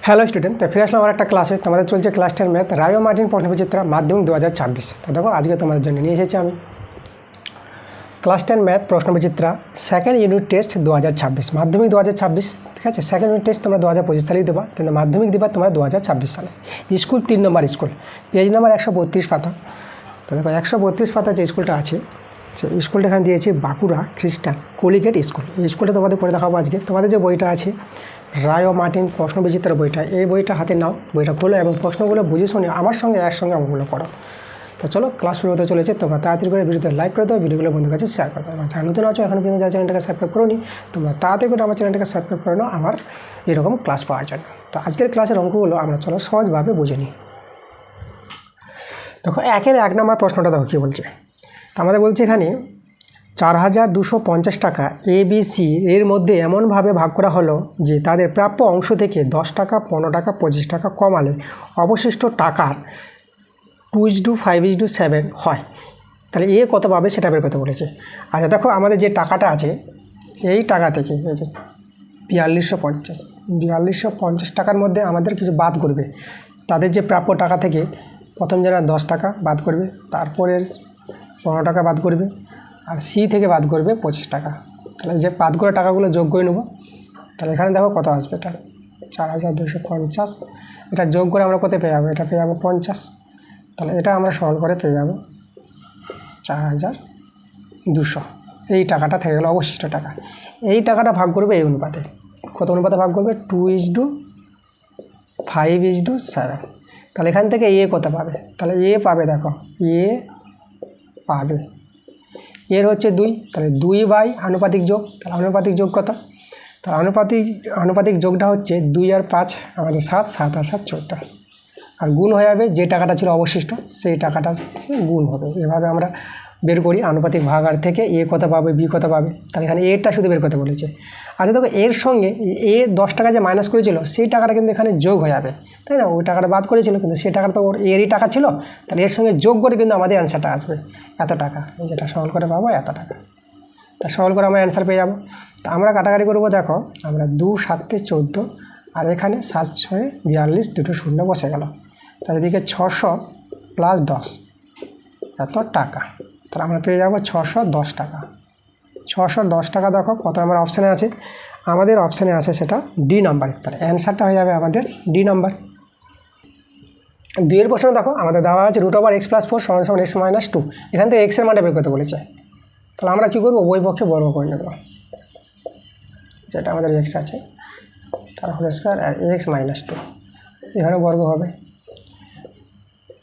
Hello student, তো ফিরে আসলাম আমার একটা ক্লাসে। তোমাদের চলছে ক্লাস 10 ম্যাথ রায় ও মার্টিন প্রশ্নবিচিত্রা মাধ্যমিক 2026। তো দেখো আজকে তোমাদের জন্য নিয়ে এসেছি আমি ক্লাস 10 ম্যাথ প্রশ্নবিচিত্রা সেকেন্ড ইউনিট টেস্ট 2026 মাধ্যমিক 2026। ঠিক আছে, সেকেন্ড ইউনিট টেস্ট তোমরা 2025 সালেই দেবা, কিন্তু মাধ্যমিক দেবা তোমরা 2026 সালে। স্কুল 3 নম্বর স্কুল, পেজ নাম্বার 132 পাতা। তো দেখো 132 পাতা যে স্কুলটা আছে, সে স্কুলটা এখানে দিয়েছি বাঁকুড়া খ্রিস্টান কলিগেট স্কুল। এই স্কুলটা তোমাদের করে দেখাবো আজকে। তোমাদের যে বইটা আছে রায় ও মার্টিন প্রশ্নবিচিত্রার বইটা, এই বইটা হাতে নাও, বইটা খোলো এবং প্রশ্নগুলো বুঝে শুনে আমার সঙ্গে একসঙ্গে অঙ্কগুলো করো। তো চলো ক্লাস শুরু হতে চলেছে। তোমরা তাড়াতাড়ি করে ভিডিওতে লাইক করে দাও, ভিডিওগুলো বন্ধুর কাছে শেয়ার করে দাও। যারা নতুন আছো এখন পর্যন্ত চ্যানেলটাকে সাবস্ক্রাইব করো নি, তোমরা তাড়াতাড়ি করে আমার চ্যানেলটাকে সাবস্ক্রাইব করে নাও আমার এরকম ক্লাস পাওয়ার জন্য। তো আজকের ক্লাসের অঙ্কগুলো আমরা চলো সহজভাবে বুঝে নিই। দেখো 1 নম্বর প্রশ্নটা দেখো কী বলছে। তো আমাদের বলছে এখানে 4250 টাকা ABC এর মধ্যে এমনভাবে ভাগ করা হলো যে তাদের প্রাপ্য অংশ থেকে 10 টাকা 15 টাকা 25 টাকা কমালে অবশিষ্ট টাকার 2:5:7 হয়। তাহলে এ কত পাবে সেটা বের করতে বলেছে। আচ্ছা দেখো আমাদের যে টাকাটা আছে এই টাকা থেকে এই যে 4250 টাকার মধ্যে আমাদের কিছু বাদ করবে। তাদের যে প্রাপ্য টাকা থেকে প্রথম যারা 10 টাকা বাদ করবে, তারপরের 15 টাকা বাদ করবে, আর সি থেকে বাদ করবে 25 টাকা। তাহলে যে বাদ করে টাকাগুলো যোগ করে নেব। তাহলে এখানে দেখো কত আসবে, এটা 4250, এটা যোগ করে আমরা কত পেয়ে যাবো, এটা পেয়ে যাবো 50। তাহলে এটা আমরা সরল করে পেয়ে যাবো 4200। এই টাকাটা থেকে গেলো অবশিষ্ট টাকা। এই টাকাটা ভাগ করবে এই অনুপাতে, কত অনুপাতে ভাগ করবে 2:5:7। তাহলে এখান থেকে এ কত পাবে, তাহলে এ পাবে, দেখো এ পাবে এর হচ্ছে 2, তাহলে 2 আনুপাতিক যোগ। তাহলে আনুপাতিক যোগ কত, তাহলে আনুপাতিক যোগটা হচ্ছে 2 আর 5 আমাদের 7, 7 আর 7 14, আর গুণ হয়ে যাবে যে টাকাটা ছিল অবশিষ্ট সেই টাকাটা গুণ হবে। এভাবে আমরা বের করি আনুপাতিক ভাগাড় থেকে এ কত পাবে বি কত পাবে। তাহলে এখানে এটা শুধু বের করতে বলেছে। আচ্ছা দেখো এর সঙ্গে এ 10 টাকা যে মাইনাস করেছিল সেই টাকাটা কিন্তু এখানে যোগ হয়ে যাবে, তাই না? ওই টাকাটা বাদ করেছিল কিন্তু সেই টাকাটা তো ওর এরই টাকা ছিল, তাহলে এর সঙ্গে যোগ করে কিন্তু আমাদের অ্যান্সারটা আসবে এত টাকা। এই যেটা সরল করে পাবো এত টাকা, তা সরল করে আমরা অ্যান্সার পেয়ে যাবো। তা আমরা কাটাকাটি করবো, দেখো আমরা 2 7 14 আর এখানে 7 6 42, দুটো শূন্য বসে গেল। তাহলে এদিকে 600 + 10 এত টাকা। তাহলে আমরা পেয়ে যাবো 610 টাকা। 610 টাকা দেখো কত নম্বর অপশানে আছে, আমাদের অপশানে আছে সেটা ডি নাম্বার। তাহলে অ্যান্সারটা হয়ে যাবে আমাদের ডি নাম্বার। 2 এর প্রশ্ন দেখো আমাদের দেওয়া আছে √(x + 4 = x - 2)। এখান থেকে এক্সের মানটা বের করতে বলেছে। তাহলে আমরা কী করবো, উভয় পক্ষে বর্গ করে নেব, যেটা আমাদের এক্স আছে তার হোল স্কোয়ার আর x - 2 এখানে বর্গ হবে।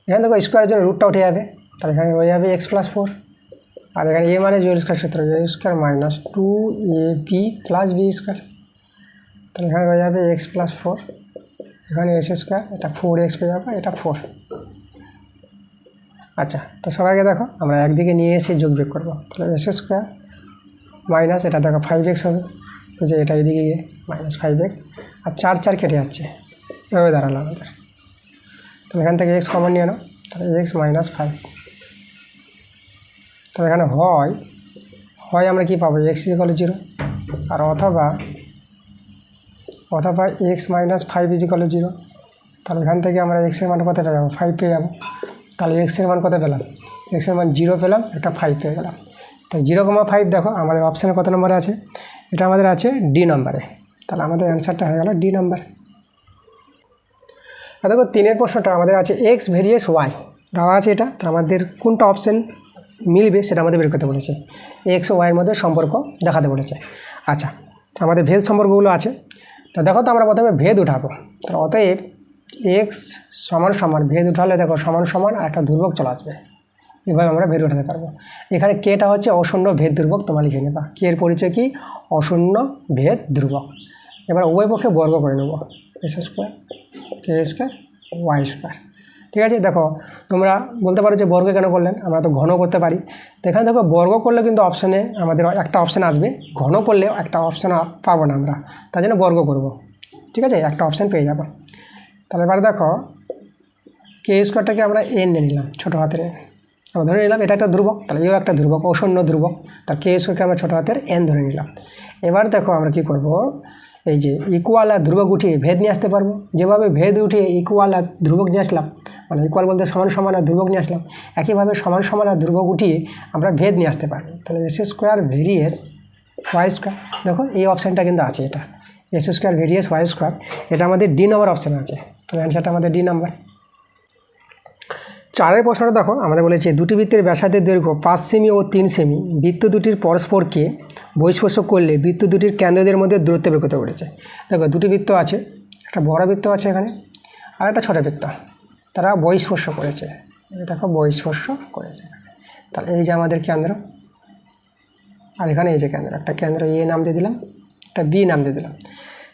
এখানে দেখো স্কোয়ারের জন্য রুটটা উঠে যাবে, তাহলে এখানে রয়ে যাবে x + 4, আর এখানে a মানে জোর স্কোয়ার সূত্র a² - 2ab + b²। তাহলে এখানে রয়ে যাবে x + 4, এখানে s², এটা 4x পেয়ে যাবো, এটা 4। আচ্ছা তো সবাইকে দেখো আমরা একদিকে নিয়ে এসে যোগ বিয়োগ করবো। তাহলে s² মাইনাস এটা দেখো 5x হবে, এই যে এটা এদিকে গিয়ে -5x, আর 4 4 কেটে যাচ্ছে, এভাবে দাঁড়ালো আমাদের। তাহলে এখান থেকে x কমন নিয়ে নাও, তাহলে x - 5। তাহলে এখানে হয় আমরা কি পাবো, x = 0, আর অথবা x - 5 = 0। তাহলে এখান থেকে আমরা x এর মান কত পেয়ে যাবো, 5 পেয়ে যাবো। তাহলে x এর মান কত পেলাম, x এর মান 0 পেলাম, একটা 5 পেয়ে গেলাম। তাহলে 0,5 দেখো আমাদের অপশানে কত নম্বরে আছে, এটা আমাদের আছে ডি নম্বরে। তাহলে আমাদের অ্যান্সারটা হয়ে গেল ডি নাম্বার। আর দেখো 3 এর প্রশ্নটা আমাদের আছে x ভেরিয়েস y দেওয়া আছে এটা। তো আমাদের কোনটা অপশান মিলবে সেটা আমাদের বের করতে বলেছে, x ও y-এর মধ্যে সম্পর্ক দেখাতে বলেছে। আচ্ছা তো আমাদের ভেদ সম্পর্কগুলো আছে। তো দেখো তো আমরা প্রথমে ভেদ উঠাবো। তাহলে অতএব x = ভেদ উঠালে দেখো সমান আর একটা ধ্রুবক চলে আসবে, এভাবে আমরা ভেদ উঠাতে পারবো। এখানে কেটা হচ্ছে অশূন্য ভেদ ধ্রুবক, তোমরা লিখে নেবা কে এর পরিচয় কি, অশূন্য ভেদ ধ্রুবক। এবার উভয় পক্ষে বর্গ করে নেব, s² k² y²। ঠিক আছে, দেখো তোমরা বলতে পারো যে বর্গ কেন করলেন, আমরা তো ঘন করতে পারি। তো এখানে দেখো বর্গ করলে কিন্তু অপশানে আমাদের একটা অপশান আসবে, ঘন করলে একটা অপশান পাবো না আমরা, তার জন্য বর্গ করব। ঠিক আছে, একটা অপশান পেয়ে যাবো। তাহলে এবার দেখো k² আমরা n নিয়ে নিলাম, ছোটো হাতের n আমরা ধরে নিলাম, এটা একটা ধ্রুবক, তাহলে এও একটা ধ্রুবক, অশূন্য ধ্রুবক। তার k² আমরা ছোটো হাতের n ধরে নিলাম। এবার দেখো আমরা কি করব, এই যে ইকুয়াল আর ধ্রুবক উঠিয়ে ভেদ নিয়ে আসতে পারবো। যেভাবে ভেদ উঠিয়ে ইকুয়াল আর ধ্রুবক নিয়ে আসলাম, মানে ইকুয়াল বলতে সমান সমান আর ধ্রুবক নিয়ে আসলাম, একইভাবে সমান সমান আর ধ্রুবক উঠিয়ে আমরা ভেদ নিয়ে আসতে পারবো। তাহলে এস স্কোয়ার ভেরিয়েস ওয়াই স্কোয়ার, দেখো এই অপশানটা কিন্তু আছে, এটা এস স্কোয়ার ভেরিয়েস ওয়াই স্কোয়ার, এটা আমাদের ডি নম্বর অপশান আছে। তাহলে অ্যান্সারটা আমাদের ডি নাম্বার। 4 প্রশ্নটা দেখো, আমাদের বলেছে দুটি বৃত্তের ব্যাসার্ধের দৈর্ঘ্য 5 সেমি ও 3 সেমি, বৃত্ত দুটির পরস্পরকে বহিঃস্পর্শ করলে বৃত্ত দুটির কেন্দ্রদের মধ্যে দূরত্ব বের করতে বলেছে। দেখো দুটি বৃত্ত আছে, একটা বড় বৃত্ত আছে এখানে আর একটা ছোটো বৃত্ত, তারা বহিঃস্পর্শ করেছে, দেখো বহিঃস্পর্শ করেছে। তাহলে এই যে আমাদের কেন্দ্র, আর এখানে এই যে কেন্দ্র, একটা কেন্দ্র এ নাম দিয়ে দিলাম, একটা বি নাম দিয়ে দিলাম।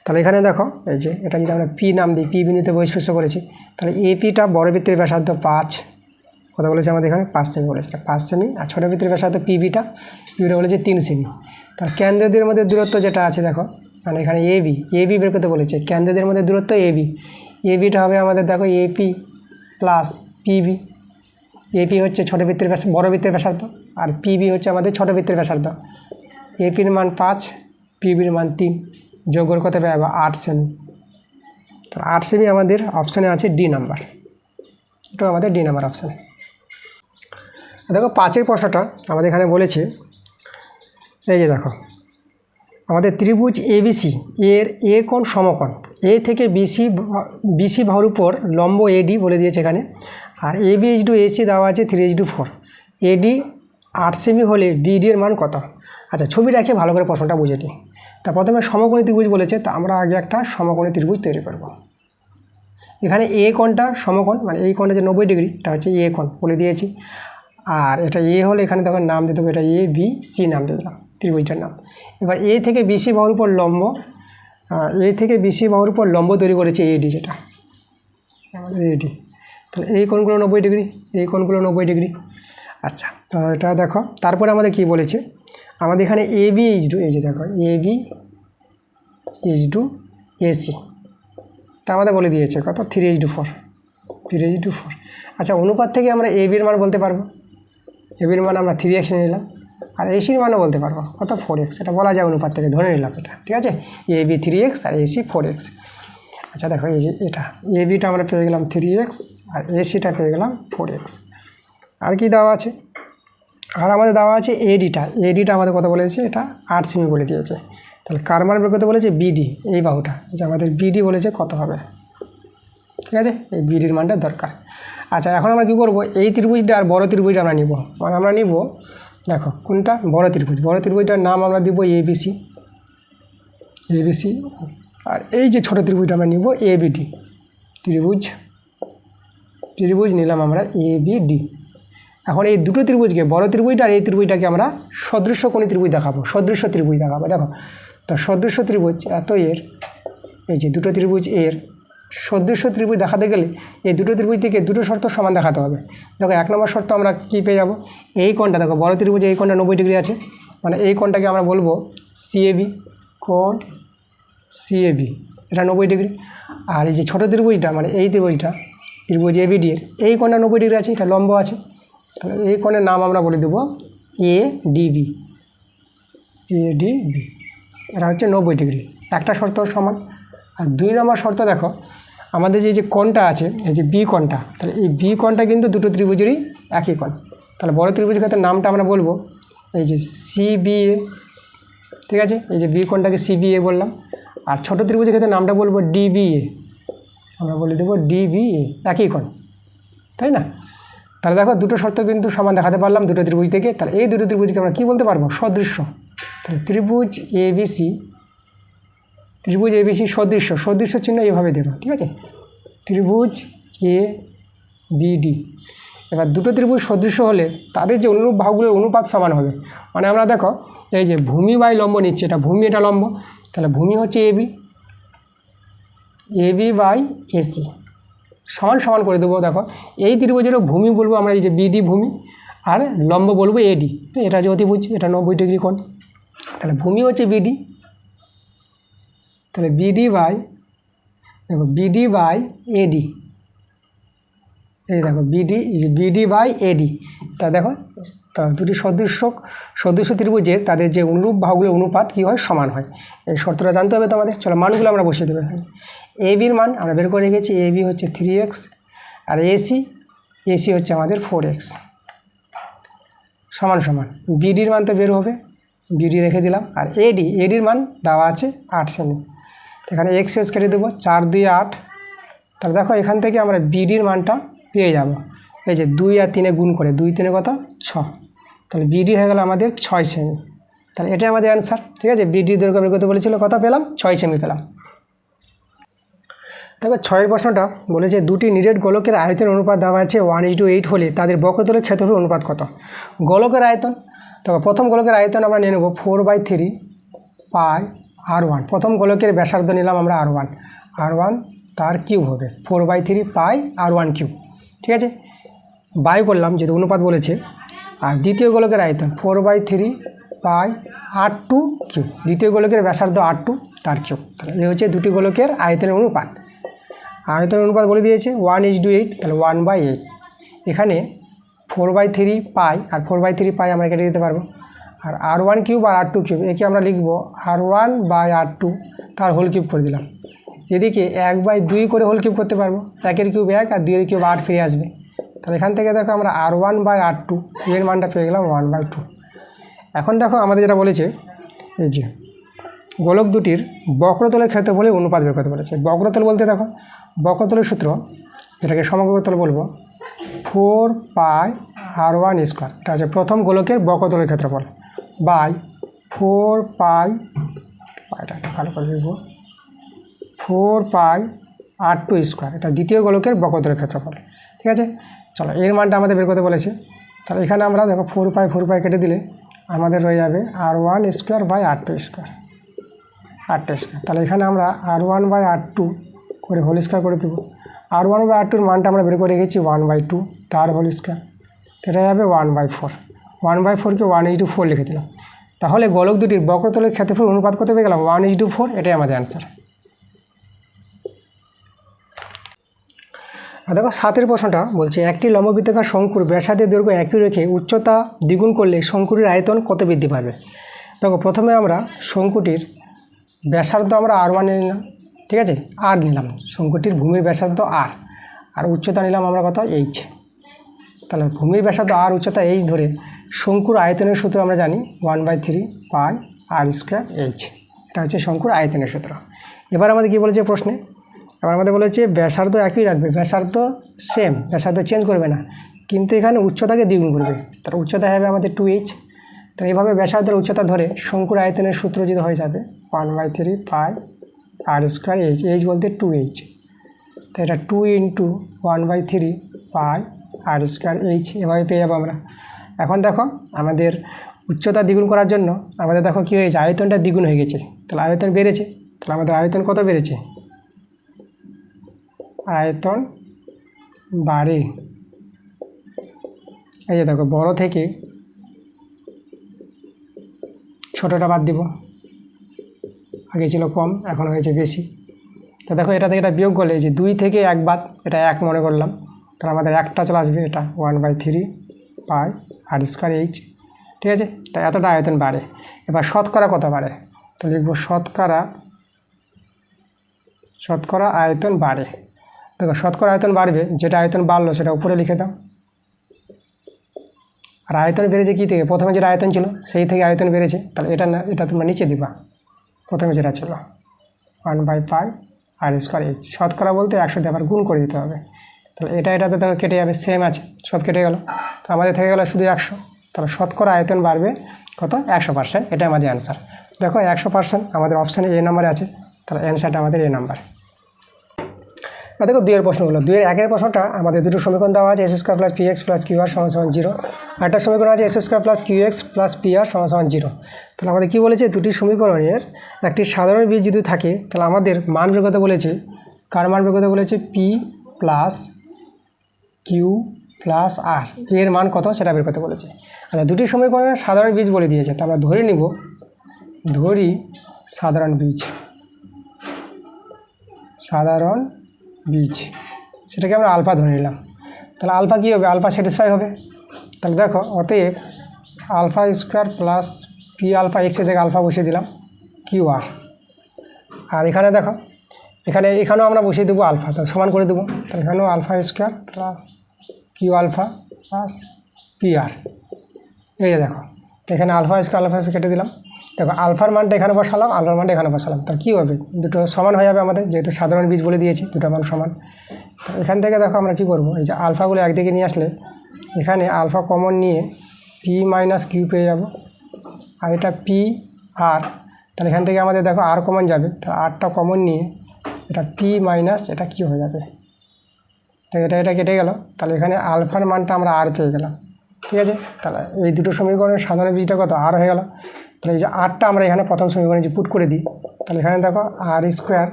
তাহলে এখানে দেখো এই যে এটা যদি আমরা পি নাম দিই, পি বিন্দুতে বহিঃস্পর্শ করেছি, তাহলে এপিটা বড় বৃত্তের ব্যাসার্ধ 5, কথা বলেছে আমাদের এখানে 5 সেমি বলেছে, 5 সেমি, আর ছোটো বৃত্তের ব্যাসার্ধ পিবিটা বলেছে 3 সেমি। তার কেন্দ্রদের মধ্যে দূরত্ব যেটা আছে দেখো, মানে এখানে এবি বের করতে বলেছে, কেন্দ্রদের মধ্যে দূরত্ব এবিটা হবে আমাদের দেখো এপি প্লাস পিবি। এপি হচ্ছে ছোটো বৃত্তের বড় বৃত্তের ব্যাসার্ধ, আর পিবি হচ্ছে আমাদের ছোটো বৃত্তের ব্যাসার্ধ। এপির মান 5, পিবির মান 3, যোগ কত পাবে 8 সেমি। তো 8 সেমি আমাদের অপশানে আছে ডি নাম্বার, এটা আমাদের ডি নাম্বার অপশান। দেখো 5 প্রশ্নটা আমাদের এখানে বলেছে, এই যে দেখো আমাদের ত্রিভুজ এবিসি এর এ কোণ সমকোণ, এ থেকে বিসি বাহুর উপর লম্ব এডি বলে দিয়েছে এখানে, আর এবি ইজ টু এসি দেওয়া আছে 3:4, এডি 8 সেমি হলে বিডি এর মান কত। আচ্ছা ছবি রেখে ভালো করে প্রশ্নটা বুঝে নিই। তা প্রথমে সমকোণী ত্রিভুজ বলেছে, তা আমরা আগে একটা সমকোণী ত্রিভুজ তৈরি করব। এখানে এ কোণটা সমকোণ, মানে এই কোণটা যে 90 ডিগ্রি, এটা হচ্ছে এ কোণ বলে দিয়েছি। আর এটা এ হলে এখানে তখন নাম দিতে হবে, এটা এ বি সি নাম দিয়ে দিলাম ত্রিভুজটার নাম। এবার এ থেকে বিসি বাহুর উপর লম্ব, তৈরি করেছে এডি, যেটা আমাদের এডি। তাহলে এই কোণগুলো 90 ডিগ্রি, এই কোণগুলো 90 ডিগ্রি। আচ্ছা তো এটা দেখো, তারপরে আমাদের কি বলেছে, আমাদের এখানে এবি ইজ টু, এই যে দেখো এবি ইজ টু এসি, তা আমাদের বলে দিয়েছে কত 3:4। আচ্ছা অনুপাত থেকে আমরা এবির মান বলতে পারবো, এবির মান আমরা 3x নিয়ে নিলাম, আর এসির মানও বলতে পারবো কত 4x, এটা বলা যায় অনুপাত থেকে ধরে নিলাম এটা, ঠিক আছে। এবি 3x আর এসি 4x। আচ্ছা দেখো এই যে এটা এবিটা আমরা পেয়ে গেলাম 3x আর এসিটা পেয়ে গেলাম 4x। আর কি দেওয়া আছে, আর আমাদের দেওয়া আছে এডিটা আমাদের কত বলেছে, এটা 8 সেমি বলে দিয়েছে। তাহলে কার মান বের করতে বলেছে, বিডি, এই বাহুটা, যে আমাদের বিডি বলেছে কত হবে, ঠিক আছে, এই বিডির মানটা দরকার। আচ্ছা এখন আমরা কী করবো, এই ত্রিভুজটা আর বড় ত্রিভুজটা আমরা নিব, মানে আমরা নিব দেখো কোনটা বড় ত্রিভুজটার নাম আমরা দিব এবিসি, আর এই যে ছোটো ত্রিভুজটা আমরা নিব এবিডি, ত্রিভুজ নিলাম আমরা এবিডি। এখন এই দুটো ত্রিভুজকে, বড় ত্রিভুজটা আর এই ত্রিভুজটাকে আমরা সদৃশ্য কোণী ত্রিভুজ দেখাবো, দেখো। তো সদৃশ্য ত্রিভুজ এত এর, এই যে দুটো ত্রিভুজ এর সদৃশ্য ত্রিভুজ দেখাতে গেলে এই দুটো ত্রিভুজ থেকে দুটো শর্ত সমান দেখাতে হবে। দেখো 1 নম্বর শর্ত আমরা কী পেয়ে যাব, এই কোণটা দেখো বড় ত্রিভুজে এই কোণটা 90 ডিগ্রি আছে, মানে এই কোণটাকে আমরা বলবো সিএবি, কোণ সিএবি, এটা 90 ডিগ্রি। আর এই যে ছোটো ত্রিভুজটা, মানে এই ত্রিভুজ এবিডি এর এই কোণটা 90 ডিগ্রি আছে, এটা লম্ব আছে, তাহলে এই কোণের নাম আমরা বলে দেবো এডিবি, এটা হচ্ছে 90 ডিগ্রি, একটা শর্ত সমান। আর 2 নম্বর শর্ত দেখো, আমাদের যে কোণটা আছে, এই যে বি কোণটা, তাহলে এই বি কোণটা কিন্তু দুটো ত্রিভুজেরই একই কোণ, তাহলে বড় ত্রিভুজের ক্ষেত্রে নামটা আমরা বলবো এই যে সিবিএ, ঠিক আছে, এই যে বি কোণটাকে সিবিএ বললাম। আর ছোটো ত্রিভুজের ক্ষেত্রে নামটা বলবো ডিবিএ, আমরা বলে দেবো ডিবিএ, একই কোণ, তাই না। তাহলে দেখো দুটো শর্ত কিন্তু সমান দেখাতে পারলাম দুটো ত্রিভুজ থেকে। তাহলে এই দুটো ত্রিভুজকে আমরা কী বলতে পারবো, সদৃশ্য। তাহলে ত্রিভুজ এবিসি সদৃশ্য চিহ্ন এইভাবে দেবো, ঠিক আছে, ত্রিভুজ এবিডি। এবার দুটো ত্রিভুজ সদৃশ্য হলে তাদের যে অনুরূপ বাহুগুলোর অনুপাত সমান হবে, মানে আমরা দেখো এই যে ভূমি বাই লম্ব নিচ্ছে, এটা ভূমি এটা লম্ব, তাহলে ভূমি হচ্ছে এবি বাই এসি সমান করে দেবো। দেখো এই ত্রিভুজেরও ভূমি বলবো আমরা এই যে বিডি ভূমি, আর লম্ব বলবো এডি, এটা হচ্ছে অতিভুজ, এটা 90 ডিগ্রি কোণ। তাহলে ভূমি হচ্ছে বিডি, তাহলে বিডি বাই এডি, এই দেখো বিডি বিডি বাই এডি, এটা দেখো তা দুটি সদৃশ্য ত্রিভুজের তাদের যে অনুরূপ বাহুগুলোর অনুপাত কী হয়, সমান হয়। এই শর্তটা জানতে হবে তোমাদের। চলো মানগুলো আমরা বসিয়ে দেবো এখানে। এ বির মান আমরা বের করে রেখেছি, এ বি হচ্ছে 3x, আর এসি হচ্ছে আমাদের 4x, সমান সমান বিডির মান তো বের হবে, বিডি রেখে দিলাম। আর এডির মান দেওয়া আছে 8 সেমি, এখানে এক্স কেটে দেবো, 4 2 8। তাহলে দেখো এখান থেকে আমরা বিডির মানটা পেয়ে যাব। এই যে 2 আর 3 গুণ করে, 2 3 কত 6, তাহলে বিডি হয়ে গেল আমাদের 6 সেমি। তাহলে এটাই আমাদের অ্যান্সার। ঠিক আছে, বিডি দৈর্ঘ্য বের করতে বলেছিল, কত পেলাম, 6 সেমি পেলাম। দেখো 6এর প্রশ্নটা বলেছে দুটি নিরেট গোলকের আয়তনের অনুপাত দেওয়া আছে 1:8 হলে তাদের বক্রতলের ক্ষেত্রফল অনুপাত কত। গোলকের আয়তন, দেখো প্রথম গোলকের আয়তন আমরা নিয়ে নেব 4/3 পাই r1। প্রথম গোলকের ব্যাসার্ধ নিলাম আমরা r1 তার কিউব হবে 4/3 পাই r1 কিউব। ঠিক আছে, বাই করলাম যেহেতু অনুপাত বলেছে। আর দ্বিতীয় গোলকের আয়তন 4/3 পাই r2 কিউব, দ্বিতীয় গোলকের ব্যাসার্ধ r2 তার কিউব। তাহলে এই হচ্ছে দুটি গোলকের আয়তনের অনুপাত। আয়তনের অনুপাত বলে দিয়েছে 1:8, তাহলে 1/8। এখানে 4/3 পাই আর 4/3 পাই আমরা কেটে দিতে পারবো। আর r1 কিউব আর r2 কিউব একে আমরা লিখব r1/r2 তার হোল কিউব করে দিলাম। এদিকে 1/2 করে হোল কিউব করতে পারবো, 1-এর কিউব 1 আর 2-এর কিউব 8 ফিরে আসবে। তাহলে এখান থেকে দেখো আমরা r1/r2 এর মানটা পেয়ে গেলাম 1/2। এখন দেখো আমাদের যেটা বলেছে, এই যে গোলক দুটির বক্রতলের ক্ষেত্রফলের অনুপাত বের করতে বলেছে। বক্রতল বলতে দেখো বক্রতলের সূত্র, যেটাকে সমগ্রতল বলবো, 4 পাই r1 স্কোয়ার, এটা হচ্ছে প্রথম গোলকের বক্রতলের ক্ষেত্রফল, বাই 4 পাই, এটা ভালো করে লিখব, 4 পাই r2 স্কোয়ার, এটা দ্বিতীয় গোলকের বক্রতলের ক্ষেত্রফল। ঠিক আছে, চলো এর মানটা আমাদের বের করতে বলেছে। তাহলে এখানে আমরা দেখো 4 পাই কেটে দিলে আমাদের রয়ে যাবে r1 square by r2 square, তাহলে এখানে আমরা r1/r2 করে হোল স্কোয়ার করে দেবো। r1/r2-র মানটা আমরা বের করে রেখেছি 1/2 তার হোল স্কোয়ার, এটা যাবে 1/4। 1/4কে 1:4 লিখে দিলাম। তাহলে গোলক দুটির বক্রতলের ক্ষেত্রফল অনুপাত করতে পেয়ে গেলাম 1:4, এটাই আমাদের অ্যান্সার। আর দেখো 7এর প্রশ্নটা বলছে একটি লম্ববৃত্তাকার শঙ্কুর ব্যাসার্ধের দৈর্ঘ্য একই রেখে উচ্চতা দ্বিগুণ করলে শঙ্কুটির আয়তন কত বৃদ্ধি পাবে। দেখো প্রথমে আমরা শঙ্কুটির ব্যাসার্ধ আমরা r1 নিলাম, ঠিক আছে, আর নিলাম, শঙ্কুটির ভূমির ব্যাসার্ধ আর উচ্চতা নিলাম আমরা কত, h। তাহলে ভূমির ব্যাসার্ধ আর, উচ্চতা h ধরে শঙ্কুর আয়তনের সূত্র আমরা জানি 1/3 পাই r² h, এটা হচ্ছে শঙ্কুর আয়তনের সূত্র। এবার আমাদের কী বলেছে প্রশ্নে, এবার আমাদের বলেছে ব্যাসার্ধ একই রাখবে, ব্যাসার্ধ সেম, ব্যাসার্ধ চেঞ্জ করবে না, কিন্তু এখানে উচ্চতাকে দ্বিগুণ করবে, তার উচ্চতা হবে আমাদের 2h। তো এইভাবে ব্যাসার্ধের উচ্চতা ধরে শঙ্কুর আয়তনের সূত্র যদি হয়ে যাবে 1/3 পাই r² h বলতে 2h, তো এটা 2 × 1/3 পাই r² h এভাবে পেয়ে যাবো আমরা। এখন দেখো আমাদের উচ্চতা দ্বিগুণ করার জন্য আমাদের দেখো কী হয়েছে, আয়তনটা দ্বিগুণ হয়ে গেছে, তাহলে আয়তন বেড়েছে। তাহলে আমাদের আয়তন কত বেড়েছে, আয়তন বাড়ে। এই যে দেখো বড় থেকে ছোটোটা বাদ দিব, আগে ছিল কম এখন হয়েছে বেশি। তো দেখো এটা থেকে এটা বিয়োগ করলে যে 2 থেকে 1 বাদ, এটা 1 মনে করলাম, তাহলে আমাদের একটা চলে আসবে, এটা 1/3 পাই r² h। ঠিক আছে, তা এতটা আয়তন বাড়ে। এবার শতকরা কত বাড়ে, তো লিখব শতকরা আয়তন বাড়ে। দেখো শতকরা আয়তন বাড়বে, যেটা আয়তন বাড়লো সেটা উপরে লিখে দাও। আর আয়তন বেড়েছে কী থেকে, প্রথমে যেটা আয়তন ছিল সেই থেকে আয়তন বেড়েছে, তাহলে এটা তোমরা নিচে দিবা, প্রথমে যেটা ছিল 1/পাই r² h। শতকরা বলতে 100 দিয়ে আবার গুণ করে দিতে হবে, তাহলে এটাতে তো কেটে যাবে, সেম আছে, সব কেটে গেল, তো আমাদের থেকে গেল শুধু 100। তাহলে শতকরা আয়তন বাড়বে কত, 100%, এটা আমাদের অ্যান্সার। দেখো 100% আমাদের অপশানে এ নম্বরে আছে, তাহলে অ্যান্সারটা আমাদের এ নাম্বার। আর দেখো 2-এর প্রশ্নগুলো, 2-এর 1-এর প্রশ্নটা আমাদের দুটো সমীকরণ দেওয়া আছে, s² + px + qr = 0, একটা সমীকরণ আছে s² + qx + pr = 0। তাহলে আমাদের কী বলেছে, দুটি সমীকরণের একটি সাধারণ বীজ যদি থাকে, তাহলে আমাদের মান বের করতে বলেছে, কার মান বের করতে বলেছে, p + q + r, এর মান কত সেটা বের করতে বলেছে। আচ্ছা দুটি সমীকরণের সাধারণ বীজ বলে দিয়েছে, তো আমরা ধরে নিব, সাধারণ বীজ, সেটাকে আমরা আলফা ধরে নিলাম। তাহলে আলফা কী হবে, আলফা স্যাটিসফাই হবে। তাহলে দেখো অতএব alpha square plus P alpha এক্সের জায়গায় আলফা বসিয়ে দিলাম কিউ আর। আর এখানে দেখো এখানেও আমরা বসিয়ে দেবো আলফা, তাহলে সমান করে দেবো। তাহলে এখানেও alpha square plus Q alpha plus P R. এই যে দেখো এখানে আলফা স্কোয়ার কেটে দিলাম। দেখো আলফার মানটা এখানে বসালাম, আলফার মানটা এখানে বসালাম, তাহলে কী হবে, দুটো সমান হয়ে যাবে আমাদের, যেহেতু সাধারণ বীজ বলে দিয়েছি দুটো মান সমান। তো এখান থেকে দেখো আমরা কী করবো, এই যে আলফাগুলো একদিকে নিয়ে আসলে এখানে আলফা কমন নিয়ে পি মাইনাস কিউ পেয়ে যাব, আর এটা পি আর। তাহলে এখান থেকে আমাদের দেখো আর কমন যাবে, তাহলে আরটা কমন নিয়ে এটা পি মাইনাস এটা কিউ হয়ে যাবে। তো এটা কেটে গেল, তাহলে এখানে আলফার মানটা আমরা আর পেয়ে গেলাম। ঠিক আছে, তাহলে এই দুটো সমীকরণের সাধারণ বীজটা কত, আর হয়ে গেল। তাহলে এই যে আরটা আমরা এখানে প্রথম সমীকরণে যে পুট করে দিই, তাহলে এখানে দেখো আর স্কোয়ার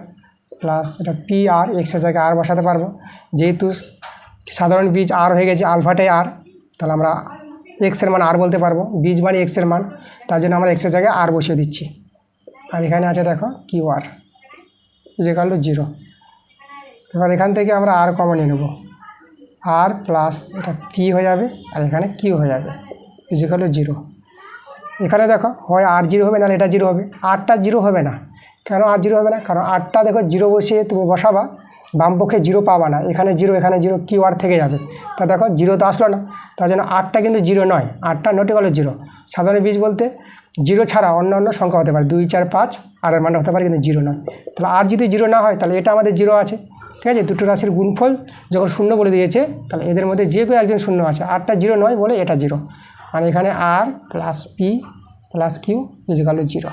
প্লাস এটা পি আর এক্সের জায়গায় আর বসাতে পারবো, যেহেতু সাধারণ বীজ আর হয়ে গেছে, আলফাটাই আর, তাহলে আমরা এক্সের মান আর বলতে পারবো, বীজ মানে এক্সের মান, তার জন্য আমরা এক্সের জায়গায় আর বসিয়ে দিচ্ছি। আর এখানে আছে দেখো কিউ আর ইকুয়াল টু 0। এবার এখান থেকে আমরা আর কমন নিয়ে নেব, আর প্লাস এটা পি হয়ে যাবে আর এখানে কিউ হয়ে যাবে ইকুয়াল টু 0। এখানে দেখো হয় আর 0 হবে, নাহলে এটা 0 হবে। আরটা 0 হবে না, কেন আর 0 হবে না, কারণ আরটা দেখো 0 বসিয়ে তুমি বসাবা, বাম পক্ষে 0 পাবা না, এখানে 0 এখানে 0, কিউ আর থেকে যাবে। তা দেখো 0 তো আসলো না, তার জন্য আরটা কিন্তু 0 নয়, আরটা নট ইকুয়াল টু 0। সাধারণ বীজ বলতে 0 ছাড়া অন্য সংখ্যা হতে পারে, 2 4 5, আর এর মানটা হতে পারে, কিন্তু 0 নয়। তাহলে আর যদি 0 না হয় তাহলে এটা আমাদের 0 আছে। ঠিক আছে, দুটো রাশির গুণফল যখন 0 বলে দিয়েছে, তাহলে এদের মধ্যে যে কেউ একজন 0 আছে, আরটা 0 নয় বলে এটা 0। আর এখানে আর plus P plus Q equal to 0।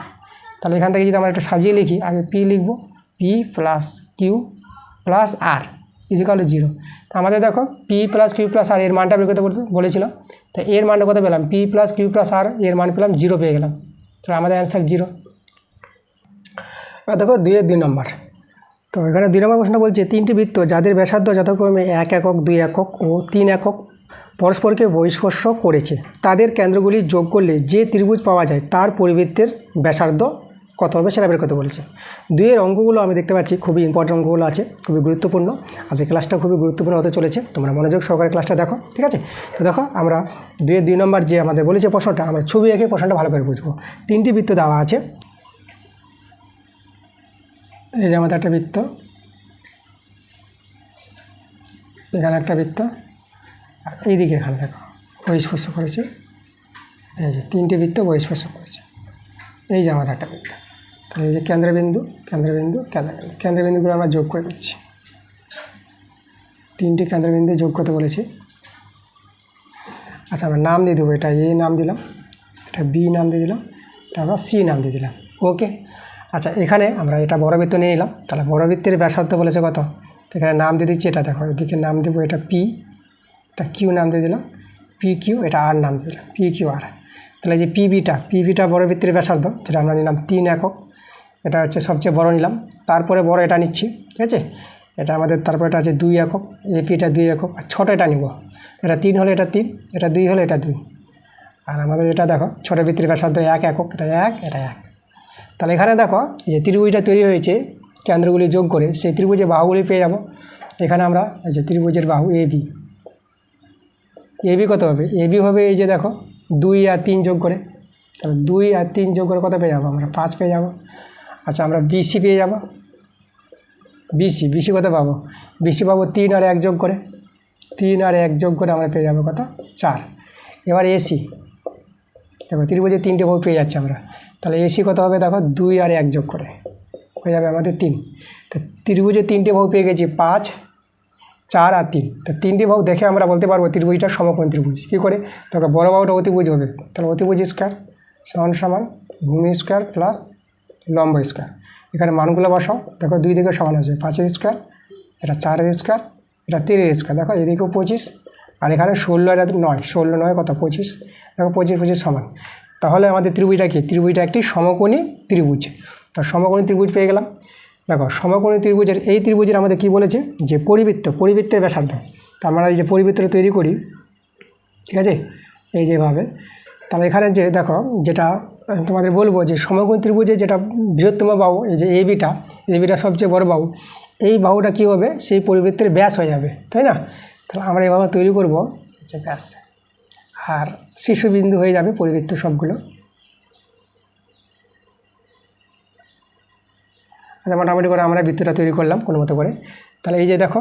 তাহলে এখান থেকে যদি আমরা একটু সাজিয়ে লিখি, আগে পি লিখবো, P plus Q plus R equal to 0। আমাদের দেখো P plus Q plus R এর মানটা বের করতে বলেছিল, তো এর মানটা কত পেলাম, P plus Q plus R এর মান পেলাম 0 পেয়ে গেলাম। তো আমাদের অ্যান্সার 0। এবার দেখো 2 নম্বর। তো এখানে 2 নম্বর প্রশ্ন বলছে, 3টি বৃত্ত যাদের ব্যাসার্ধ যথাক্রমে 1 একক 2 একক ও 3 একক পরস্পরকে বহিঃস্পর্শ করেছে, তাদের কেন্দ্রগুলি যোগ করলে যে ত্রিভুজ পাওয়া যায় তার পরিবৃত্তের ব্যাসার্ধ কত হবে সেটা বের করতে বলেছে। 2 অঙ্কগুলো আমি দেখতে পাচ্ছি খুবই ইম্পর্টেন্ট অঙ্কগুলো আছে, খুবই গুরুত্বপূর্ণ। আজকে ক্লাসটা খুবই গুরুত্বপূর্ণ হতে চলেছে, তোমরা মনোযোগ সহকারে ক্লাসটা দেখো। ঠিক আছে, তো দেখো আমরা 2 নম্বর যে আমাদের বলেছে প্রশ্নটা, আমরা ছবি এঁকে প্রশ্নটা ভালো করে বুঝবো। 3টি বৃত্ত দেওয়া আছে, এই যে আমাদের একটা বৃত্ত, এখানে একটা বৃত্ত, আর এইদিকে এখানে দেখো বহিঃস্পর্শ করেছে, এই যে 3টি বৃত্ত বহিঃস্পর্শ করেছে, এই যে আমাদের একটা বৃত্ত। তাহলে এই যে কেন্দ্রবিন্দু কেন্দ্রবিন্দু কেন্দ্রবিন্দু, কেন্দ্রবিন্দুগুলো আমরা যোগ করে দিচ্ছি। 3টি কেন্দ্রবিন্দু যোগ করতে বলেছি। আচ্ছা, আমরা নাম দিয়ে দেবো, এটা এ নাম দিলাম, এটা বি নাম দিয়ে দিলাম, এটা আমরা সি নাম দিয়ে দিলাম। ওকে, আচ্ছা এখানে আমরা এটা বড় বৃত্ত নিয়ে নিলাম, তাহলে বড় বৃত্তের ব্যাসার্ধ বলেছে কত, এখানে নাম দিয়ে দিচ্ছি, এটা দেখো এদিকে নাম দেবো, এটা পি, এটা কিউ নাম দিয়ে দিলাম, পি কিউ, এটা আর নাম দিয়ে দিলাম, পি কিউ আর। তাহলে যে পিবিটা বড় বৃত্তের ব্যাসার্ধ, যেটা আমরা নিলাম 3 একক, এটা হচ্ছে সবচেয়ে বড় নিলাম, তারপরে বড় এটা নিচ্ছি। ঠিক আছে, এটা আমাদের তারপরে এটা আছে 2 একক, এপিটা 2 একক, আর ছোটো এটা নিব, এটা 3 হলে এটা 3, এটা 2 হলে এটা 2। আর আমাদের এটা দেখো ছোটো বৃত্তের ব্যাসার্ধ 1 একক, এটা 1, এটা 1। তাহলে এখানে দেখো এই যে ত্রিভুজটা তৈরি হয়েছে কেন্দ্রগুলি যোগ করে, সেই ত্রিভুজের বাহুগুলি পেয়ে যাব। এখানে আমরা এই যে ত্রিভুজের বাহু এবি কত হবে, এবি হবে এই যে দেখো 2 আর 3 যোগ করে, তাহলে 2 আর 3 যোগ করে কত পেয়ে যাবো, আমরা 5 পেয়ে যাব। আচ্ছা, আমরা বিসি পেয়ে যাব, বিসি কত পাবো, বিসি পাবো 3 আর 1 যোগ করে, 3 আর 1 যোগ করে আমরা পেয়ে যাবো কত, 4। এবার এসি দেখো ত্রিভুজের 3টে বাহু পেয়ে যাচ্ছি আমরা, তাহলে এসি কত হবে দেখো 2 আর 1 যোগ করে হয়ে যাবে আমাদের 3। তো ত্রিভুজের 3টে বাহু পেয়ে গেছি, 5, 4 আর 3। তো 3টি বাহু দেখে আমরা বলতে পারবো ত্রিভুজটা সমকোণ ত্রিভুজ। কী করে, তবে বড় বাহুটা অতিভুজ হবে, তাহলে অতিভুজ স্কোয়ার সমান ভূমি স্কোয়ার প্লাস লম্ব স্কোয়ার। এখানে মানগুলো বসাও, দেখো 2 দিকে সমান আছে, 5 স্কোয়ার, এটা 4 স্কোয়ার, এটা 3 স্কোয়ার, দেখো এদিকেও 25, আর এখানে 16, এটা 9, 16 9 কত 25, দেখো 25 সমান। তাহলে আমাদের ত্রিভুজটা কি, ত্রিভুজটা একটি সমকোণী ত্রিভুজ। তা সমকোণী ত্রিভুজ পেয়ে গেলাম। দেখো সমকোণী ত্রিভুজের এই ত্রিভুজের আমাদের কি বলেছে, যে পরিবৃত্তের ব্যাসার্ধ। তো আমরা এই যে পরিবৃত্তটা তৈরি করি, ঠিক আছে, এই যেভাবে। তাহলে এখানে যে দেখো যেটা তোমাদের বলবো, যে সমকোণী ত্রিভুজে যেটা বৃহত্তম বাহু, এই যে এবিটা সবচেয়ে বড় বাহু, এই বাহুটা কী হবে, সেই পরিবৃত্তের ব্যাস হয়ে যাবে, তাই না। তাহলে আমরা এভাবে তৈরি করব যে ব্যাস, আর শীর্ষবিন্দু হয়ে যাবে পরিবৃত্ত সবগুলো। আচ্ছা, মোটামুটি করে আমরা বৃত্তটা তৈরি করলাম কোনো মতো করে। তাহলে এই যে দেখো,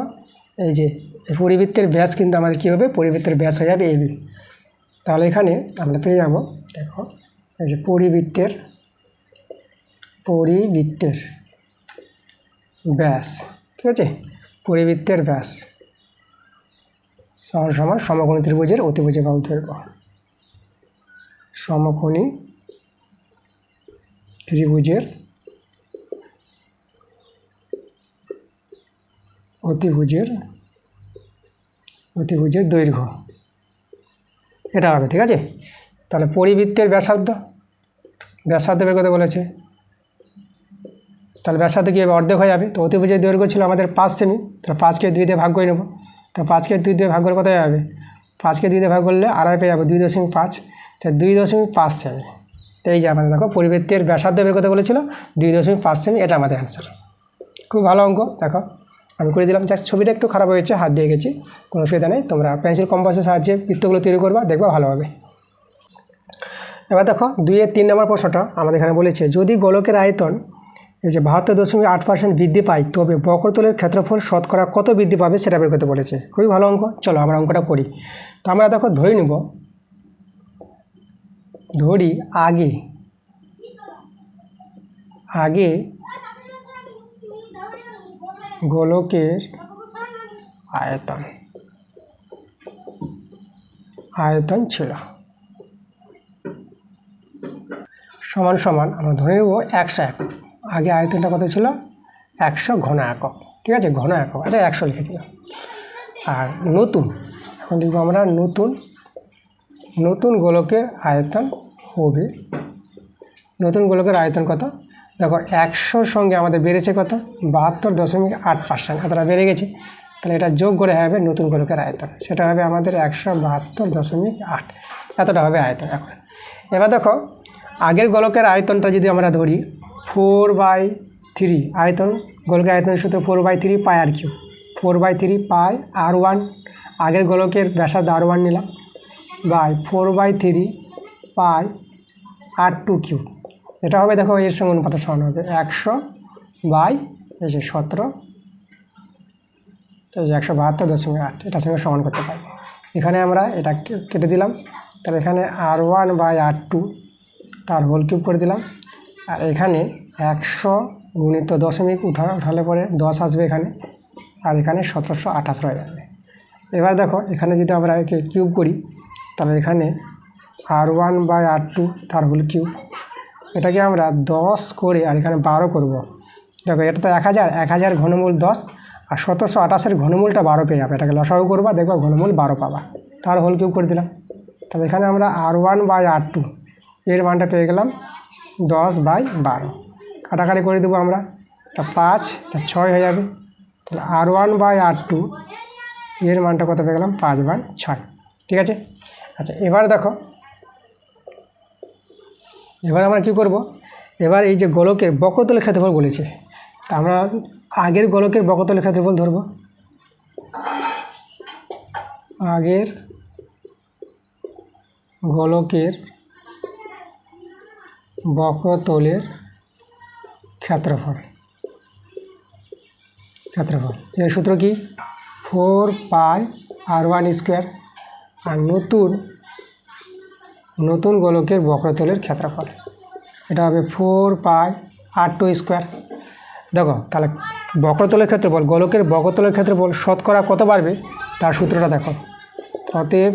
এই যে এই পরিবৃত্তের ব্যাস কিন্তু আমাদের কী হবে, পরিবৃত্তের ব্যাস হয়ে যাবে এবি। তাহলে এখানে আমরা পেয়ে যাব, দেখো এই যে পরিবৃত্তের ব্যাস, ঠিক আছে, পরিবৃত্তের ব্যাস সমান সমান সমকোণী ত্রিভুজের অতিভুজের বাহু দৈর্ঘ্য। সমকোণী ত্রিভুজের অতিভুজের দৈর্ঘ্য এটা হবে, ঠিক আছে। তাহলে পরিবৃত্তের ব্যাসার্ধ বের করতে বলেছে, তাহলে ব্যাসার্ধ কী হবে, অর্ধেক হয়ে যাবে। তো অতিভুজের দৈর্ঘ্য ছিল আমাদের 5 সেমি, তাহলে 5কে 2 দিয়ে ভাগ করে নেব। তো 5কে 2 দিয়ে ভাগ করে কত যাবে, 5কে 2 দিয়ে ভাগ করলে আড়াই পেয়ে যাবে, 2.5, তো 2.5 সেমি। এই যে আমাদের দেখো পরিবৃত্তের ব্যাসার্ধ বের করতে বলেছিল 2.5 সেমি, এটা আমাদের অ্যান্সার। খুব ভালো অঙ্ক, দেখো আমি করে দিলাম। জাস্ট ছবিটা একটু খারাপ হয়েছে, হাত দিয়ে গেছি, কোনো অসুবিধা নেই। তোমরা পেন্সিল কম্পাসের সাহায্যে বৃত্তগুলো তৈরি করবা, দেখবা ভালো হবে। এবার দেখো 2-এর 3 নম্বর প্রশ্নটা আমাদের এখানে বলেছে, যদি গোলকের আয়তন এই যে 72.8% বৃদ্ধি পায়, তবে বক্রতলের ক্ষেত্রফল শতকরা কত বৃদ্ধি পাবে সেটা বের করতে বলেছে। খুবই ভালো অঙ্ক, চলো আমরা অঙ্কটা করি। তো আমরা দেখো ধরে নিব, আগে গোলকের আয়তন ছিল সমান সমান, আমরা ধরে নেব 100 একক। আগে আয়তনটা কত ছিল, 100 ঘন একক, ঠিক আছে, ঘন একক। আচ্ছা 100 লিখে দিলাম। আর এখন লিখব আমরা নতুন গোলকের আয়তন হবে, নতুন গোলকের আয়তন কত, দেখো 100-র সঙ্গে আমাদের বেড়েছে কত, 72.8%, এতটা বেড়ে গেছে। তাহলে এটা যোগ করে হবে নতুন গোলকের আয়তন, সেটা হবে আমাদের 172.8, এতটা হবে আয়তন। এখন এবার দেখো আগের গোলকের আয়তনটা যদি আমরা ধরি 4/3, আয়তন গোলকের আয়তনের সূত্র 4/3 পাই আর কিউ, 4/3 পাই R1, আগের গোলকের ব্যাসার্ধ R1 নিলাম, বাই 4/3 পাই R2 কিউব। এটা হবে দেখো এর সঙ্গে অনুপাত সমান হবে 100/17, এই যে 172.8, এটার সঙ্গে সমান করতে পারি। এখানে আমরা এটা কেটে দিলাম, তাহলে এখানে R1/R2 তার হোল কিউব করে দিলাম, আর এখানে 100 গুণিত দশমিক উঠালে পরে 10 আসবে এখানে, আর এখানে 1728 রয়ে যাবে। এবার দেখো এখানে যদি আমরা একে কিউব করি, তাহলে এখানে R1/R2 তার হোল কিউব, এটাকে আমরা 10 করে আর এখানে 12 করব। দেখো এটা তো 1000 ঘনমূল 10, আর 1728-এর ঘনমূলটা 12 পেয়ে যাবে। এটাকে লসাগু করবা, দেখবা ঘনমূল 12 পাবা, তার হোল কিউব করে দিলাম। তাহলে এখানে আমরা R1/R2 এর মানটা পেয়ে গেলাম 10/12, কাটাকাটি করে দেবো আমরা, এটা 5, এটা 6 হয়ে যাবে। তাহলে R1/R2 এর মানটা কত পেয়ে গেলাম, 5/6, ঠিক আছে। আচ্ছা এবার দেখো, এবার আমরা কী করব, এবার এই যে গোলকের বক্রতলের ক্ষেত্রফল বলেছে, তা আমরা আগের গোলকের বক্রতলের ক্ষেত্রফল ধরব। আগের গোলকের বক্রতলের ক্ষেত্রফল এর সূত্র কি, 4πr1², আর নতুন গোলকের বক্রতলের ক্ষেত্রফল এটা হবে 4πr2²। দেখো তাহলে বক্রতলের ক্ষেত্রফল, গোলকের বক্রতলের ক্ষেত্রফল শতকরা কত বাড়বে তার সূত্রটা দেখো। অতএব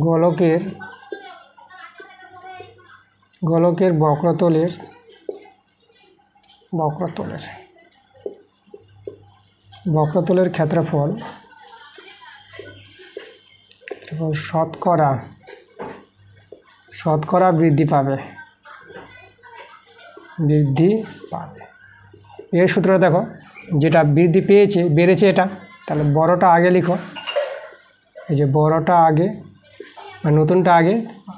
গোলকের বক্রতলের ক্ষেত্রফল শতকরা বৃদ্ধি পাবে। এর সূত্রটা দেখো, যেটা বেড়েছে এটা, তাহলে বড়টা আগে লিখো, এই যে বড়টা আগে বা নতুনটা আগে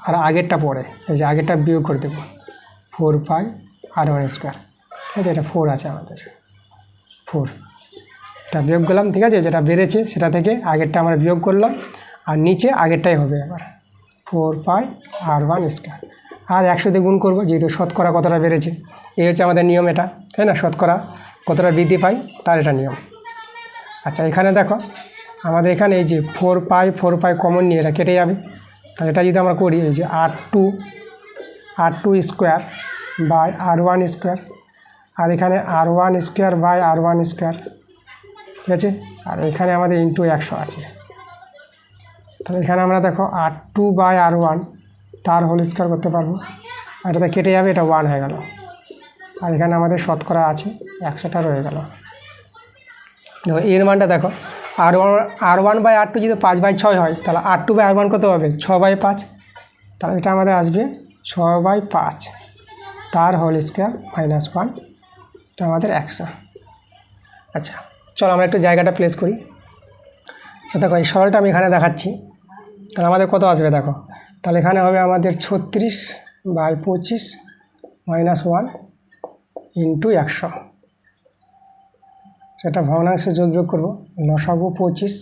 আর আগেরটা পরে, এই যে আগেরটা বিয়োগ করে দেবো, 4πr1², ঠিক আছে, এটা 4 আছে আমাদের 4, এটা বিয়োগ করলাম, ঠিক আছে, যেটা বেড়েছে সেটা থেকে আগেরটা আমরা বিয়োগ করলাম, আর নিচে আগেরটাই হবে আবার 4πr1²। আর 100 দিয়ে গুণ করবো, যেহেতু শতকরা কতটা বেড়েছে। এই হচ্ছে আমাদের নিয়ম, এটা তাই না, শতকরা কতটা বৃদ্ধি পাই তার এটা নিয়ম। আচ্ছা, এখানে দেখো আমাদের এখানে এই যে 4π কমন নিয়ে এটা কেটে যাবে। তাহলে এটা যদি আমরা করি, এই যে r2² বাই r1², আর এখানে r1² বাই r1², ঠিক আছে, আর এখানে আমাদের ইন্টু 100 আছে। তাহলে এখানে আমরা দেখো r2 বাই r1 তার হোল স্কোয়ার করতে পারবো, আর এটাতে কেটে যাবে, এটা 1 হয়ে গেল। আর এখানে আমাদের শতকরা আছে 100টা রয়ে গেল। দেখো এর মানটা দেখো, r1 বাই r2 যদি 5/6 হয়, তাহলে r2 বাই r1 কত হবে, 6/5। তাহলে এটা আমাদের আসবে 6/5 তার হোল স্কোয়ার -1, এটা আমাদের 100। আচ্ছা, চলো আমরা একটু জায়গাটা প্লেস করি। দেখো এই সরলটা আমি এখানে দেখাচ্ছি, তাহলে আমাদের কত আসবে দেখো, তাহলে এখানে হবে আমাদের 36/25 -1 ইন্টু 100। সেটা ভগ্নাংশে যোগ করবো, লসাগু 25,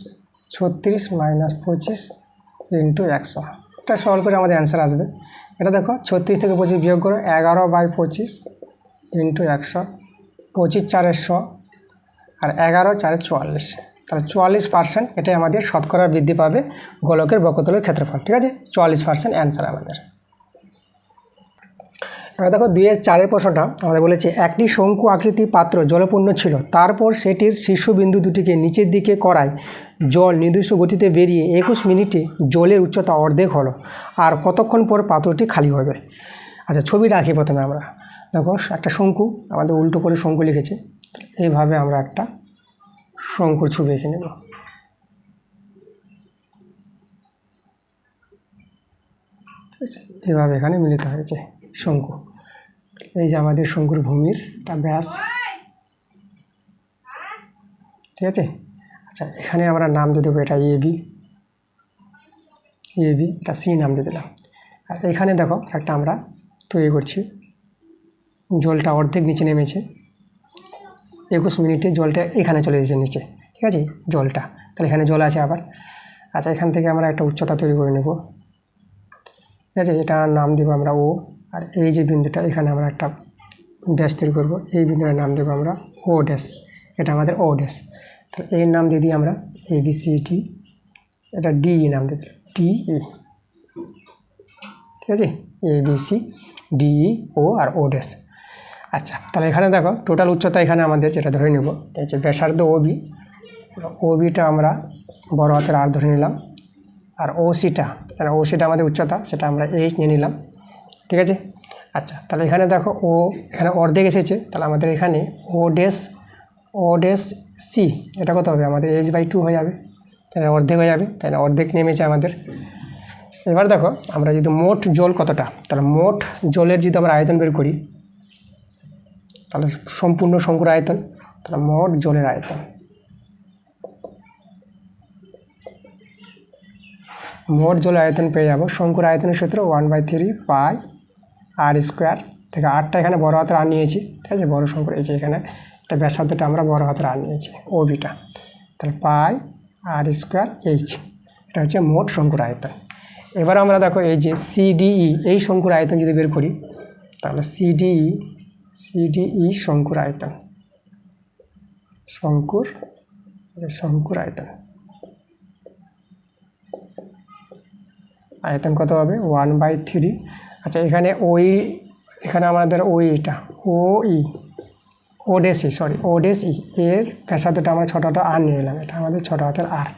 36 - 25 ইন্টু 100। এটা সলভ করে আমাদের অ্যান্সার আসবে। এটা দেখো 36 থেকে 25 বিয়োগ করো, 11/25 ইন্টু 100, 25 × 4 = 100, আর 11 × 4 = 44। তাহলে 44% এটাই আমাদের শতকরা বৃদ্ধি পাবে গোলকের বক্রতলের ক্ষেত্রফল, ঠিক আছে, 44% অ্যান্সার আমাদের। এবার দেখো 2-4 প্রশ্নটা আমাদের বলেছে, একটি শঙ্কু আকৃতি পাত্র জলপূর্ণ ছিল, তারপর সেটির শীর্ষবিন্দু দুটিকে নিচের দিকে করায় জল নির্দিষ্ট গতিতে বেরিয়ে 21 মিনিটে জলের উচ্চতা অর্ধেক হলো, আর কতক্ষণ পর পাত্রটি খালি হবে। আচ্ছা, ছবিটা আঁকি প্রথমে আমরা। দেখো একটা শঙ্কু, আমাদের উল্টো করে শঙ্কু লিখেছে, এইভাবে আমরা একটা শঙ্কুর ছবি এঁকে নেব। এইভাবে এখানে মিলিত হয়েছে শঙ্কু। এই যে আমাদের শঙ্কুর ভূমির একটা ব্যাস, ঠিক আছে। আচ্ছা, এখানে আমরা নাম দিয়ে দেবো, এটা এবি, এটা সি নাম দিয়ে দিলাম। আর এখানে দেখো একটা আমরা তৈরি করছি, জলটা অর্ধেক নিচে নেমেছে, 21 মিনিটে জলটা এখানে চলে এসেছে নিচে, ঠিক আছে, জলটা। তাহলে এখানে জল আছে আবার। আচ্ছা, এখান থেকে আমরা একটা উচ্চতা তৈরি করে নেব, ঠিক আছে, এটা নাম দেবো আমরা ও। আর এই যে বিন্দুটা, এখানে আমরা একটা ড্যাশ তৈরি করবো, এই বিন্দুটার নাম দেবো আমরা ও ড্যাশ, এটা আমাদের ও ড্যাশ। তাহলে এর নাম দিয়ে দিই আমরা ABCD, এটা DE নাম দিয়ে দিলাম, DE, ঠিক আছে, ABCDE ও আর ও ড্যাশ। আচ্ছা, তাহলে এখানে দেখো টোটাল উচ্চতা এখানে আমাদের যেটা ধরে নেব, এই যে ব্যাসার্ধ ওবিটা আমরা বড় হাতের আর ধরে নিলাম, আর ওসিটা আমাদের উচ্চতা, সেটা আমরা H নিয়ে নিলাম, ঠিক আছে। আচ্ছা, তাহলে এখানে দেখো এখানে অর্ধেক এসেছে, তাহলে আমাদের এখানে ও ড্যাশ সি, এটা কত হবে আমাদের H/2 হয়ে যাবে, তাহলে অর্ধেক হয়ে যাবে, তাই না, অর্ধেক নেমেছে আমাদের। এবার দেখো আমরা যদি মোট জল কতটা, তাহলে মোট জলের যদি আমরা আয়তন বের করি, তাহলে সম্পূর্ণ শঙ্কুর আয়তন, তাহলে মোট জলের আয়তন, পেয়ে যাবো শঙ্কুর আয়তনের সূত্র 1/3 পাই r² থেকে আরটা এখানে বড় হাতের আর নিয়েছি, ঠিক আছে, বড় শঙ্কুর, এই যে এখানে একটা ব্যাসার্ধটা আমরা বড় হাতের আর নিয়েছি ওবিটা, তাহলে পাই r² H, এটা হচ্ছে মোট শঙ্কুর আয়তন। এবার আমরা দেখো এই যে CDE, এই শঙ্কুর আয়তন যদি বের করি, তাহলে CDE শঙ্কুর আয়তন, শঙ্কুর আয়তন কত হবে 1/3। আচ্ছা, এখানে এখানে আমাদের এটা ও ড্যাশ ই এর ব্যাসার্ধটা আমরা ছোটটা আর নিয়ে নিলাম, এটা আমাদের ছোট হাতের আর,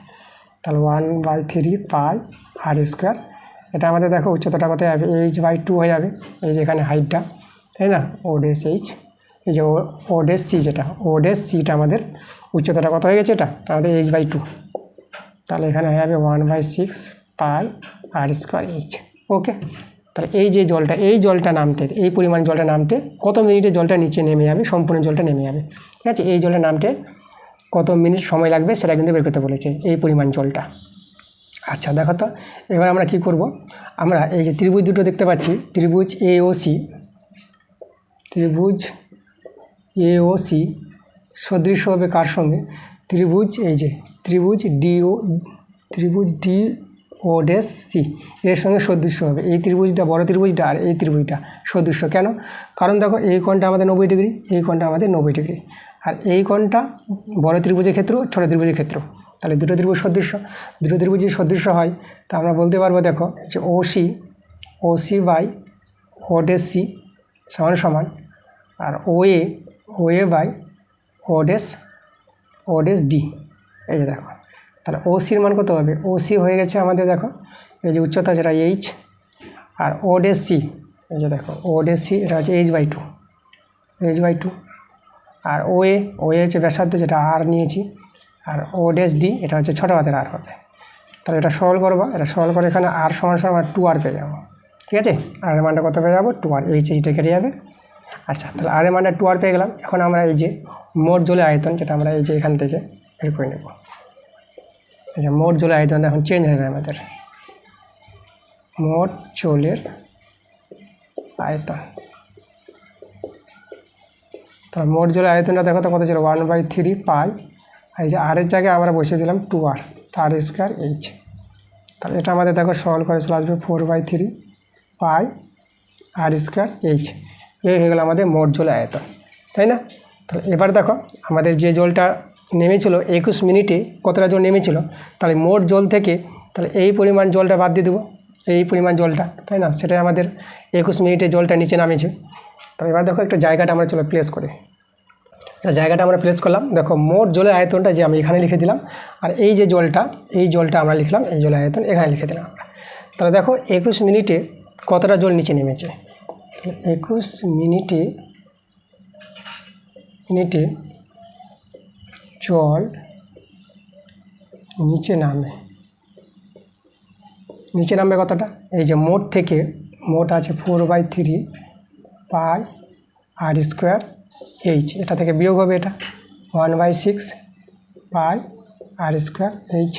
তাহলে 1/3 পাই r²। এটা আমাদের দেখো উচ্চতাটা কত যাবে, H/2 হয়ে যাবে, এই যে এখানে হাইটটা, তাই না, ও ড্যাশ H, এই যে ও ড্যাশ সি, যেটা ও ড্যাশ সিটা আমাদের উচ্চতাটা কত হয়ে গেছে, এটা আমাদের H/2, তাহলে এখানে হয়ে যাবে 1/6 পাই r² H। ওকে, তাহলে এই জলটা নামতে, এই পরিমাণ জলটা নামতে কত মিনিটে জলটা নিচে নেমে যাবে, সম্পূর্ণ জলটা নেমে যাবে, ঠিক আছে, এই জলটা নামতে কত মিনিট সময় লাগবে সেটা কিন্তু বের করতে বলেছে, এই পরিমাণ জলটা। আচ্ছা, দেখো তো এবার আমরা কি করব, আমরা এই যে ত্রিভুজ দুটো দেখতে পাচ্ছি, ত্রিভুজ AOC সদৃশ হবে কার সঙ্গে, ত্রিভুজ এই যে ত্রিভুজ ডি ও ড্যাশ সি এর সঙ্গে সদৃশ্য হবে। এই ত্রিভুজটা বড় ত্রিভুজটা আর এই ত্রিভুজটা সদৃশ্য কেন? কারণ দেখো এই কোণটা আমাদের 90 ডিগ্রি, এই কোণটা আমাদের 90 ডিগ্রি, আর এই কোণটা বড় ত্রিভুজের ক্ষেত্র, ছোটো ত্রিভুজের ক্ষেত্র। তাহলে দুটো ত্রিভুজ সদৃশ্য, দুটো ত্রিভুজ যদি সদৃশ্য হয় তা আমরা বলতে পারবো দেখো যে OC by O dash C সমান সমান, আর OA by O dash D. এই যে দেখো, তাহলে ওসির মান কত হবে? ওসি হয়ে গেছে আমাদের দেখো এই যে উচ্চতা যেটা এইচ, আর ও ড্যাশ সি এই যে দেখো ও ড্যাশ সি এটা হচ্ছে h/2, আর ওএ হচ্ছে ব্যাসার্ধ যেটা আর নিয়েছি, আর ও ড্যাশ ডি এটা হচ্ছে ছোটো হাতের আর হবে। তাহলে এটা সরল করবো, এটা সরল করে এখানে আর সমান সমান 2r পেয়ে যাবো। ঠিক আছে, আর এর মানটা কত পেয়ে যাবো? 2r, এইচটা কেটে যাবে। আচ্ছা, তাহলে আর এর মানটা 2r পেয়ে গেলাম। এখন আমরা এই যে মোট জলের আয়তন যেটা আমরা এই যে এখান থেকে বের করে নেব, এই যে মোট জলের আয়তন এখন চেঞ্জ হয়ে যাবে আমাদের, মোট জলের আয়তন। তাহলে মোট জলের আয়তনটা দেখো তো কত ছিল? 1/3 পাই, আর এই যে আর এর জায়গায় আমরা বসিয়ে দিলাম 2r, তার স্কোয়ার এইচ। তাহলে এটা আমাদের দেখো সরল করে চলে আসবে 4/3 পাই আর স্কোয়ার এইচ। এই হয়ে গেল আমাদের মোট জলের আয়তন, তাই না? তাহলে এবার দেখো আমাদের যে জলটা নেমেছিল 21 মিনিটে কতটা জল নেমেছিল, তাহলে মোট জল থেকে তাহলে এই পরিমাণ জলটা বাদ দিয়ে দেবো, এই পরিমাণ জলটা, তাই না? সেটাই আমাদের 21 মিনিটে জলটা নিচে নামেছে। তাহলে এবার দেখো একটা জায়গাটা আমরা চলো প্লেস করি, জায়গাটা আমরা প্লেস করলাম। দেখো মোট জলের আয়তনটা যে আমি এখানে লিখে দিলাম, আর এই যে জলটা আমরা লিখলাম, এই জলের আয়তন এখানে লিখে দিলাম। তাহলে দেখো 21 মিনিটে কতটা জল নিচে নেমেছে। 21 মিনিটে জল নিচে নামবে কতটা? এই যে মোট থেকে, মোট আছে 4/3 পাই আর স্কোয়ার এইচ, এটা থেকে বিয়োগ হবে এটা 1/6 পাই আর স্কোয়ার এইচ।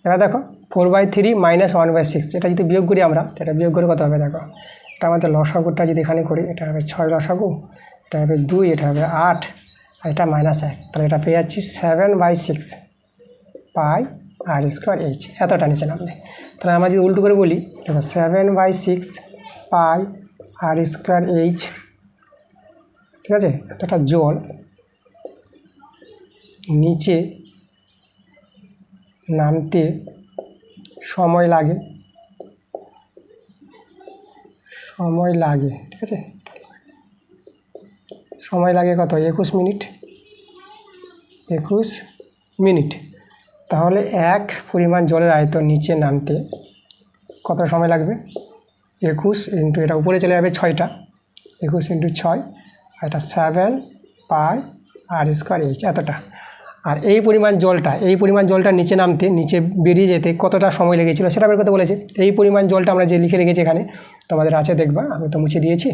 এবার দেখো 4/3 মাইনাস 1/6, এটা যদি বিয়োগ করি আমরা, এটা বিয়োগ করে কত হবে দেখো, এটা আমাদের লসাগুটা যদি এখানে করি, এটা হবে 6 লসাগু, এটা হবে 2, এটা হবে 8, আর এটা -1, তাহলে এটা পেয়ে যাচ্ছি 7/6 পাই আর স্কোয়ার এইচ, এতটা নিচে নামবে। তাহলে আমরা যদি উল্টো করে বলি দেখো 7/6 পাই আর স্কোয়ার এইচ, ঠিক আছে, এতটা জল নিচে নামতে সময় লাগে, ঠিক আছে, সময় লাগে কত? 21 মিনিট। তাহলে এক পরিমাণ জলের আয়তন নিচে নামতে কত সময় লাগবে? 21 ইন্টু এটা উপরে চলে যাবে 6টা, 21 ইন্টু 6, আর এটা 7 পাই আর স্কোয়ার এইচ, এতটা। আর এই পরিমাণ জলটা নিচে নামতে, নিচে বেরিয়ে যেতে কতটা সময় লেগেছিল সেটা বের করতে বলেছে। এই পরিমাণ জলটা আমরা যে লিখে রেখেছি এখানে, তোমাদের আছে দেখবা, আমি তো মুছে দিয়েছি।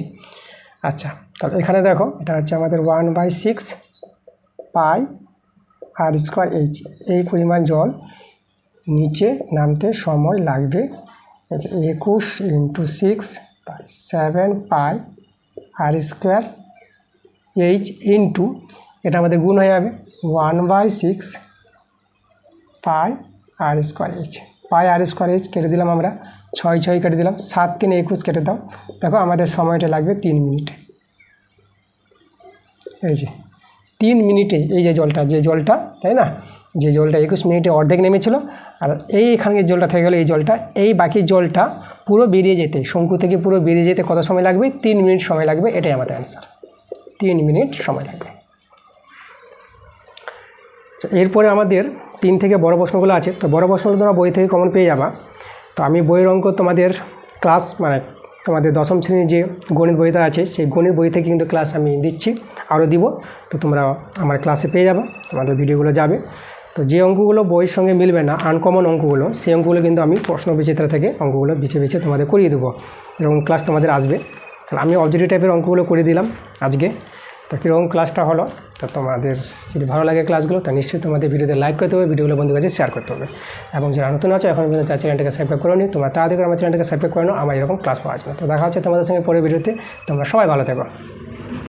আচ্ছা, তাহলে এখানে দেখো এটা হচ্ছে আমাদের 1/6 পাই আর স্কোয়ার এইচ, এই পরিমাণ জল নিচে নামতে সময় লাগবে 21 ইন্টু 6 পাই 7 পাই আর স্কোয়ার এইচ ইন্টু, এটা আমাদের গুণ হয়ে যাবে 1/6 পাই আর স্কোয়ার এইচ। পাই আর স্কোয়ার এইচ কেটে দিলাম আমরা, 6 কেটে দিলাম, 7 3 21 কেটে দাও। দেখো আমাদের সময়টা লাগবে 3 মিনিট। এই যে 3 মিনিটে এই যে জলটা, তাই না, যে জলটা 21 মিনিটে অর্ধেক নেমেছিল, আর এইখানে জলটা থেকে গেলো, এই জলটা, এই বাকি জলটা পুরো বেরিয়ে যেতে, শঙ্কু থেকে পুরো বেরিয়ে যেতে কত সময় লাগবে? 3 মিনিট সময় লাগবে, এটাই আমাদের অ্যান্সার, 3 মিনিট সময় লাগবে। এরপরে আমাদের 3 থেকে বড় প্রশ্নগুলো আছে, তো বড় প্রশ্নগুলো তোমরা বই থেকে কমন পেয়ে যাবা। তো আমি বইয়ের অঙ্ক তোমাদের ক্লাস, মানে তোমাদের 10ম শ্রেণীর যে গণিত বইটা আছে, সেই গণিত বই থেকে কিন্তু ক্লাস আমি দিচ্ছি, আরও দিব। তো তোমরা আমার ক্লাসে পেয়ে যাবে, তোমাদের ভিডিওগুলো যাবে। তো যে অঙ্কগুলো বইয়ের সঙ্গে মিলবে না, আনকমন অঙ্কগুলো, সেই অঙ্কগুলো কিন্তু আমি প্রশ্ন বিচিত্রা থেকে অঙ্কগুলো বেছে তোমাদের করিয়ে দেবো, এরকম ক্লাস তোমাদের আসবে। তাহলে আমি অবজেক্টিভ টাইপের অঙ্কগুলো করে দিলাম আজকে। তো কীরকম ক্লাসটা হলো, তো তোমাদের যদি ভালো লাগে ক্লাসগুলো, তা নিশ্চয়ই তোমাদের ভিডিওতে লাইক করতে হবে, ভিডিওগুলো বন্ধুদের কাছে শেয়ার করতে হবে। এবং যারা নতুন আছো এখন পর্যন্ত চ্যানেলটাকে সাবস্ক্রাইব করে নিও, তোমরা তাড়াতাড়ি আমার চ্যানেলটাকে সাবস্ক্রাইব করে নাও আমার এরকম ক্লাস পাওয়ার জন্য। তো দেখা হচ্ছে তোমাদের সঙ্গে পরের ভিডিওতে, তোমরা সবাই ভালো থেকো।